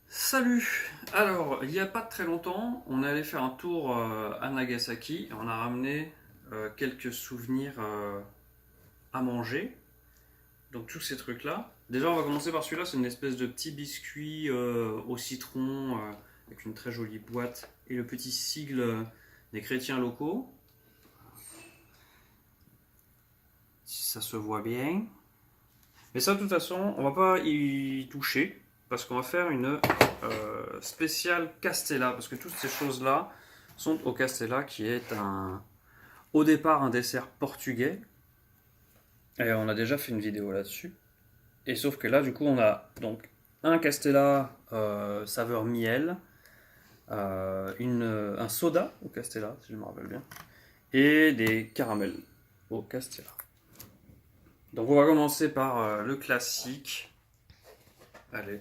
Salut! Alors, il n'y a pas très longtemps, on allait faire un tour à Nagasaki et on a ramené quelques souvenirs à manger. Donc, tous ces trucs-là. Déjà, on va commencer par celui-là, c'est une espèce de petit biscuit au citron avec une très jolie boîte et le petit sigle des chrétiens locaux. Si ça se voit bien. Mais ça, de toute façon, on va pas y toucher parce qu'on va faire une spéciale Castella. Parce que toutes ces choses-là sont au Castella, qui est au départ un dessert portugais. Et on a déjà fait une vidéo là-dessus. Et sauf que là, du coup, on a donc un Castella saveur miel, un soda au Castella, si je me rappelle bien, et des caramels au Castella. Donc on va commencer par le classique. Allez.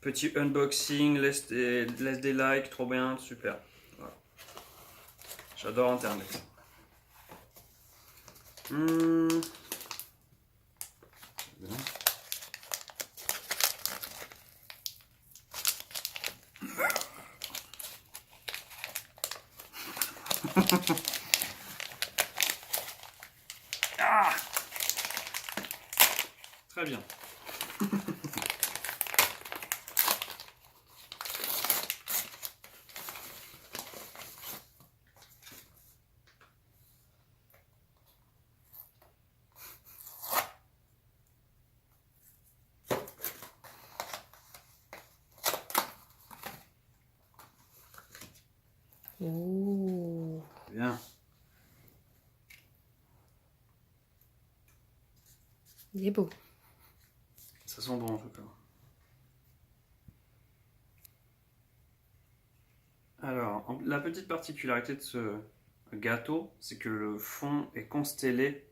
Petit unboxing, laisse des likes, trop bien, super. Voilà. J'adore Internet. Bien. Ah, très bien. Ouh, Bien. il est beau. Ça sent bon en tout cas. Alors, la petite particularité de ce gâteau, c'est que le fond est constellé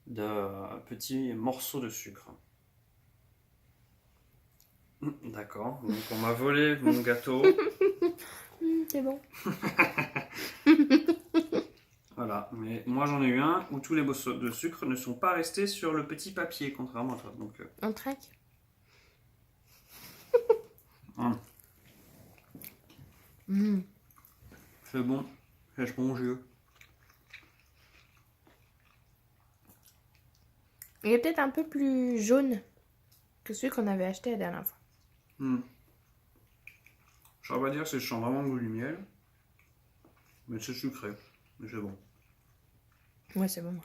de petits morceaux de sucre. D'accord, donc on m'a volé mon gâteau. C'est bon. Voilà, mais moi j'en ai eu un où tous les morceaux de sucre ne sont pas restés sur le petit papier, contrairement à toi. Donc, On traque. hum, Mmh. c'est bon, c'est spongieux. Il est peut-être un peu plus jaune que celui qu'on avait acheté la dernière fois. Hum. Je ne saurais pas dire que je sens vraiment le goût du miel, mais c'est sucré, mais c'est bon. Ouais, c'est bon.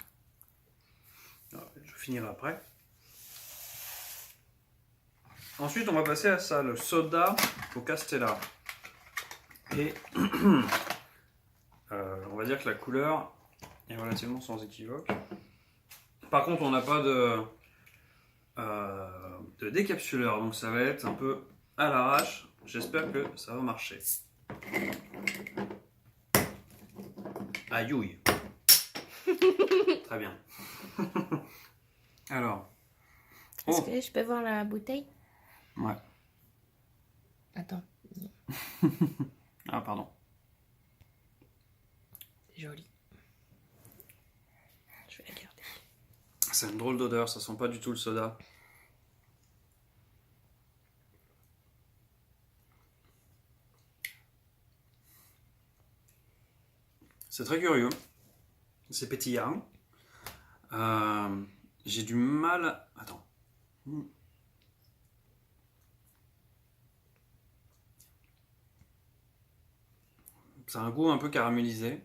Alors, je finirai après. Ensuite, on va passer à ça, le soda au Castella. Et on va dire que la couleur est relativement sans équivoque. Par contre, on n'a pas de décapsuleur, donc ça va être un peu à l'arrache. J'espère que ça va marcher. Aïe ouille. Très bien. Alors. Est-ce Oh, que je peux voir la bouteille? ouais. Attends, Ah, pardon. c'est joli. Je vais la garder. C'est une drôle d'odeur, ça sent pas du tout le soda. C'est très curieux. C'est pétillant. J'ai du mal. Attends. C'est un goût un peu caramélisé.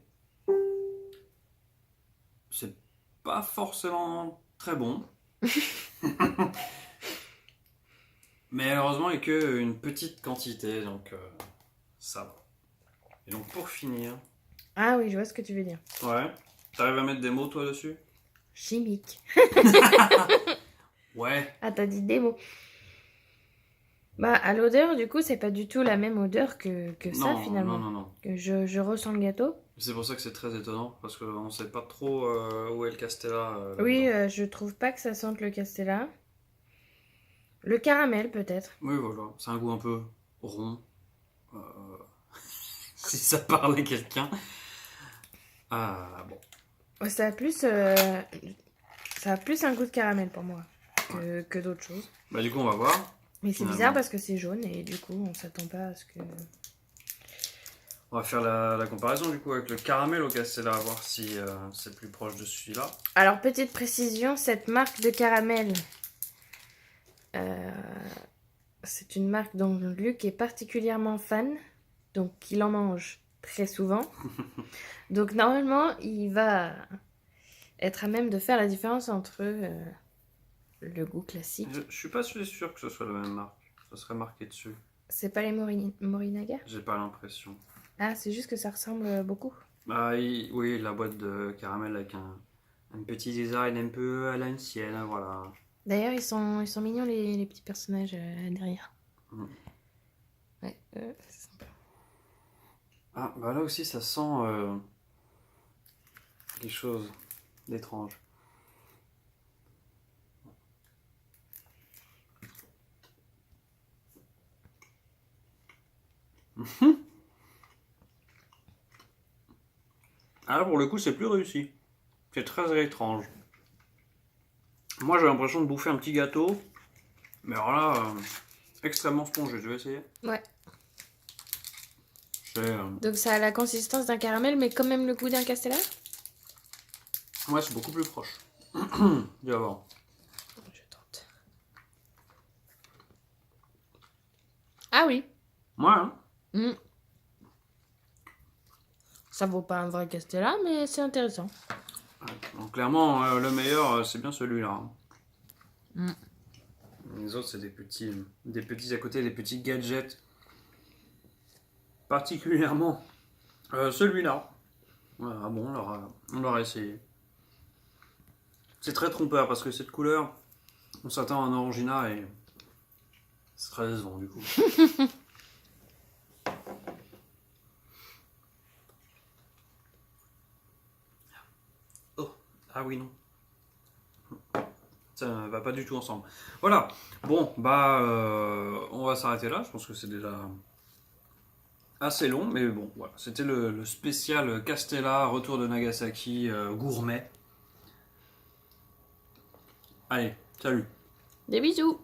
C'est pas forcément très bon. Mais heureusement, il n'y a qu'une petite quantité, donc ça va. Et donc pour finir. Ah oui, je vois ce que tu veux dire. Ouais. T'arrives à mettre des mots toi dessus? Chimique. Ouais. Ah, t'as dit des mots. Bah, à l'odeur, du coup, c'est pas du tout la même odeur que ça, Non, finalement. non. Que je ressens le gâteau. C'est pour ça que c'est très étonnant, parce qu'on sait pas trop où est le Castella. Oui, là-dedans. je trouve pas que ça sente le Castella. Le caramel, peut-être. Oui, voilà. C'est un goût un peu rond. euh, si ça parle à quelqu'un. Ah, bon. Ça a plus un goût de caramel pour moi. que d'autres choses. Bah du coup, on va voir. Mais c'est Finalement. bizarre parce que c'est jaune et du coup, on s'attend pas à ce que... On va faire la comparaison du coup avec le caramel au Castella, voir si c'est plus proche de celui-là. Alors, petite précision, cette marque de caramel, c'est une marque dont Luc est particulièrement fan, donc il en mange très souvent. Donc normalement, il va être à même de faire la différence entre le goût classique. Je suis pas sûr que ce soit la même marque. Ça serait marqué dessus. C'est pas les Morinaga? J'ai pas l'impression. Ah, c'est juste que ça ressemble beaucoup. Ah oui, la boîte de caramel avec un petit design un peu à l'ancienne, voilà. D'ailleurs, ils sont mignons les petits personnages derrière. Mm. Ouais, c'est sympa. Ah, bah là aussi ça sent quelque chose d'étrange. Ah là pour le coup c'est plus réussi. C'est très étrange. Moi j'ai l'impression de bouffer un petit gâteau. Mais alors là, extrêmement spongieux. Tu veux essayer? Ouais. C'est Donc ça a la consistance d'un caramel, mais quand même le goût d'un Castella? ouais, c'est beaucoup plus proche. Du avant. Je tente. Ah oui. Ouais, hein. Mm. Ça vaut pas un vrai Castella, mais c'est intéressant. Donc clairement, le meilleur, c'est bien celui-là. Mm. Les autres, c'est des petits à côté, des petits gadgets. Particulièrement celui-là. Voilà, bon, on l'aura essayé. C'est très trompeur parce que cette couleur, on s'attend à un orangina et c'est très décevant du coup. Oh, ah oui, non. Ça ne va pas du tout ensemble. Voilà. Bon, bah, on va s'arrêter là. Je pense que c'est déjà assez long, mais bon, voilà. C'était le spécial Castella, retour de Nagasaki, gourmet. Allez, salut. Des bisous.